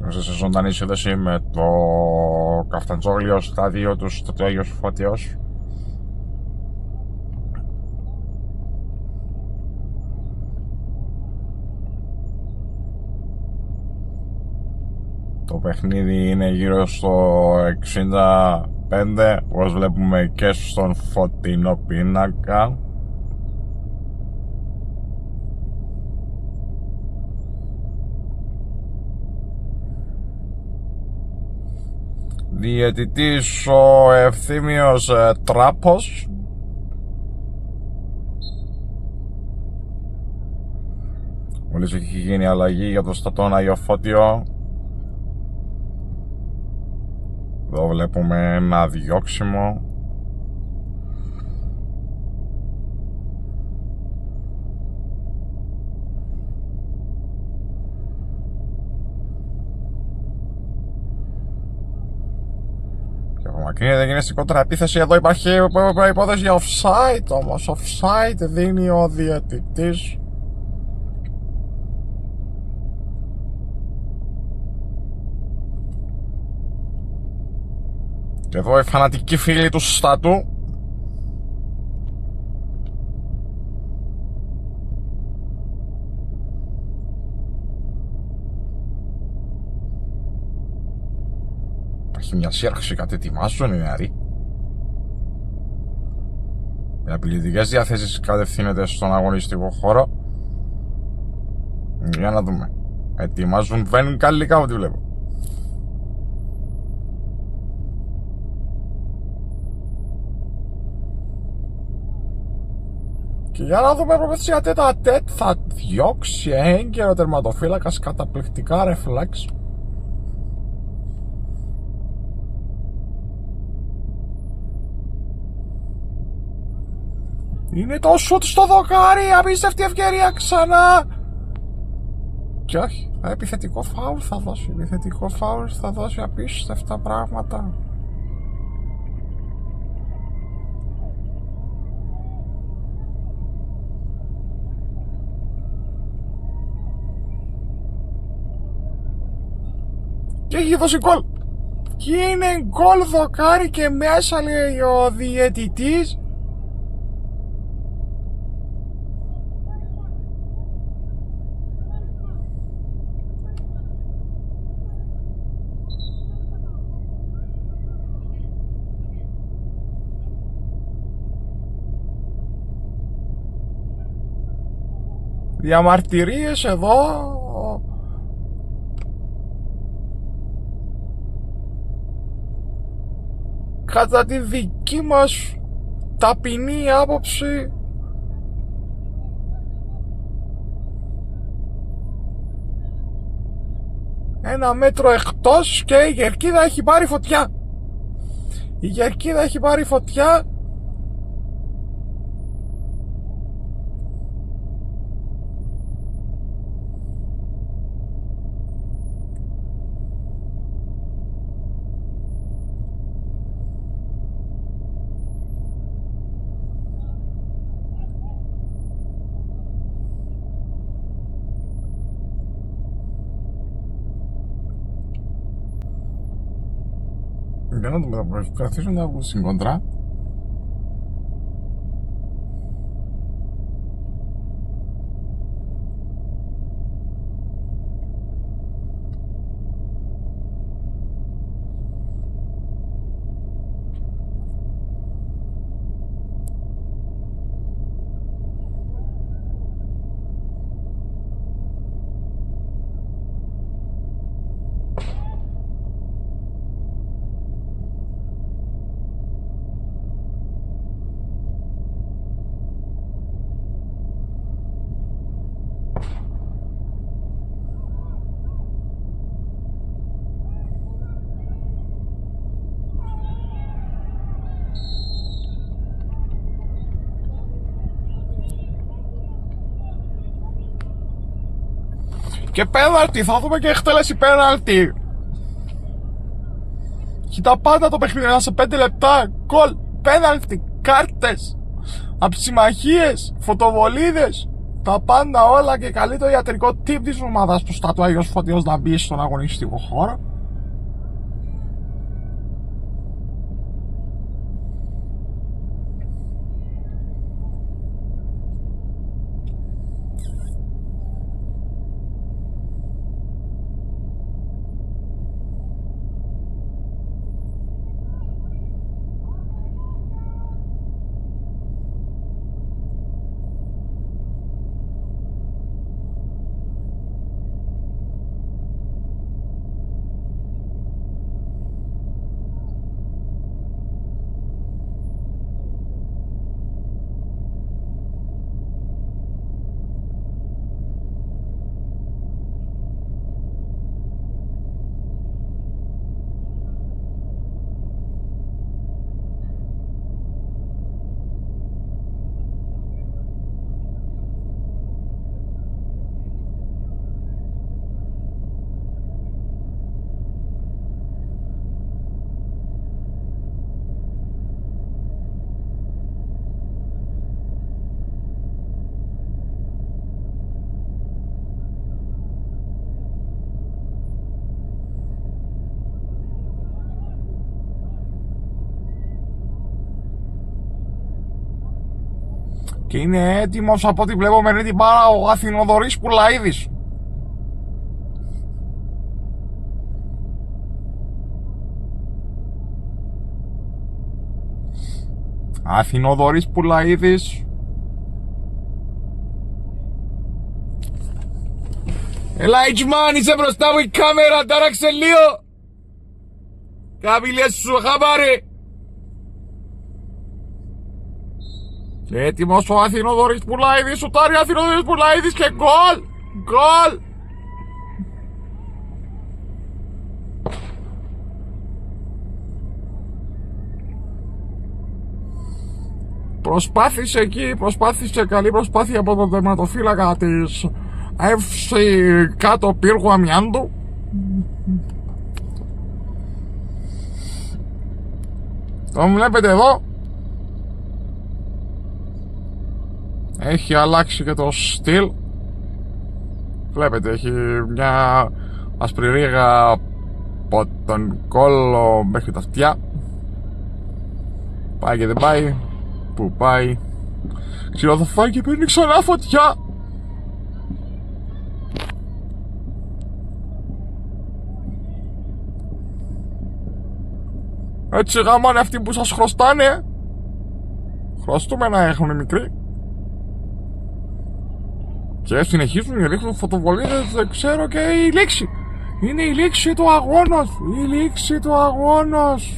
σε ζωντανή σύνδεση με το Καφταντζόγλιο στάδιο του στο Άγιος Φώτιος. Το παιχνίδι είναι γύρω στο 65, όπως βλέπουμε και στον φωτεινό πίνακα. Διαιτητής ο Ευθύμιος Τράπος. Μόλις έχει γίνει αλλαγή για το στατόν Άγιο Φώτιο. Εδώ βλέπουμε ένα διώξιμο. Και απομακρύνεται, γίνεται στην κόντρα επίθεση. Εδώ υπάρχει υπόθεση για offside όμως. Offside δίνει ο διαιτητής. Και εδώ οι φανατικοί φίλοι του στάτου. Υπάρχει μια σύραξη, κάτι ετοιμάζουν οι νεαροί. Οι απειλητικές διαθέσεις κατευθύνεται στον αγωνιστικό χώρο. Για να δούμε. Ετοιμάζουν, βαίνουν καλλικά ό,τι βλέπω. Και για να δούμε προπέθηση τέτα τέτ, θα διώξει έγκαιρο τερματοφύλακας, καταπληκτικά ρεφλέξ. Είναι το σουτ στο δοκάρι, απίστευτη ευκαιρία ξανά. Και όχι, επιθετικό φάουλ θα δώσει, επιθετικό φάουλ θα δώσει, απίστευτα πράγματα. Και έχει δώσει γκολ. Και είναι γκολ δοκάρι και μέσα, λέει ο διαιτητής. Διαμαρτυρίες εδώ. Κατά τη δική μας ταπεινή άποψη, ένα μέτρο εκτός και η κερκίδα έχει πάρει φωτιά. Η κερκίδα έχει πάρει φωτιά. Για να δούμε, θα προσπαθήσουν να βγουν στην κοντρά. Και πέναλτι, θα δούμε και εκτέλεση πέναλτι. Έχει τα πάντα το παιχνίδι, σε 5 λεπτά. Γκολ, πέναλτι, κάρτες, αψιμαχίες, φωτοβολίδες. Τα πάντα όλα και καλεί το ιατρικό team της ομάδας του Στατού Άγιος Φωτιός να μπει στον αγωνιστικό χώρο. Και είναι έτοιμος από ό,τι βλέπω με την πάρα ο Αθηνοδωρής Πουλαίδης. Αθηνοδωρής Πουλαίδης. Έλα Ιτσμάν, είσαι μπροστά μου η κάμερα, τάραξε λίγο. Καπηλές σου χαμπάρε. Και έτοιμος ο Αθηνοδωρής Πουλαίδης, σουτάρει ο Αθηνοδωρής Πουλαίδης και γκολ! Γκολ! Προσπάθησε εκεί, καλή προσπάθεια από τον τερματοφύλακα της FC κάτω πύργου Αμιάντου. Τον βλέπετε εδώ. Έχει αλλάξει και το στυλ. Βλέπετε, έχει μια άσπρη ρίγα από τον κόλλο μέχρι τα αυτιά. Πάει και δεν πάει. Πού πάει? Ξέρω θα φάει και παίρνει ξανά φωτιά. Έτσι γάμανε αυτοί που σας χρωστάνε. Χρωστούμε να έχουν μικροί. Και συνεχίζουν και ρίχνουν φωτοβολίδες, δεν ξέρω, και η λήξη. Είναι η λήξη του αγώνος. Η λήξη του αγώνος.